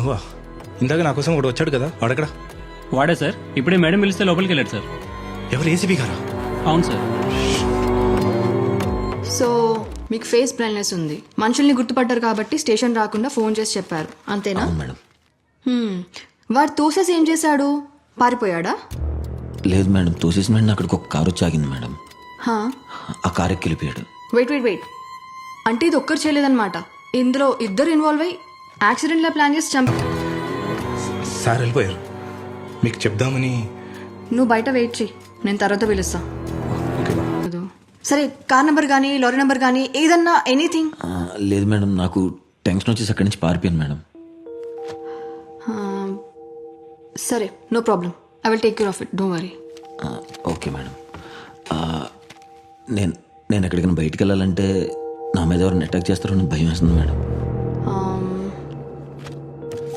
నువ్వా? ఇందాక నా కోసం ఒకటి వచ్చాడు కదా, వాడెక్కడ? వాడే సార్, ఇప్పుడే మేడం పిలిస్తే లోపలికి వెళ్ళాడు సార్. ఎవరు, ఏసీబీ గారా? అవును సార్. సో మీకు ఫేస్ బ్లైండ్నెస్ ఉంది, మనుషుల్ని గుర్తుపడ్డారు కాబట్టి స్టేషన్ రాకుండా ఫోన్ చేసి చెప్పారు, అంతేనా? అవును మేడం. వాడు తోసేసి ఏం చేశాడు? పారిపోయాడా? లేదు మేడం, తోసేసిన వెంటనే అక్కడికి ఒక కారు వచ్చి ఆగింది మేడం. హా? ఆ కారు ఎక్కి వెళ్ళిపోయాడు. వెయిట్ అంటే ఇది ఒక్కరు చేయలేదన్నమాట, ఇందులో ఇద్దరు ఇన్వాల్వ్ అయ్యి యాక్సిడెంట్లా ప్లాన్ చేసి సార్ వెళ్ళిపోయారు, మీకు చెప్దామని. నువ్వు బయట వెయిట్ చెయ్యి, నేను తర్వాత పిలుస్తా. ఓకే. సరే, కార్ నెంబర్ కానీ లారీ నెంబర్ కానీ ఏదన్నా ఎనీథింగ్. లేదు మేడం, నాకు టెన్షన్ వచ్చేసి అక్కడి నుంచి పారిపోయాను మేడం. సరే, no problem, I will take care of it, don't worry. Okay madam. నేను ఎక్కడికైనా బయటికి వెళ్ళాలంటే నా మీద ఎవరైనా అటాక్ చేస్తారో అని భయం వేస్తుంది మేడం.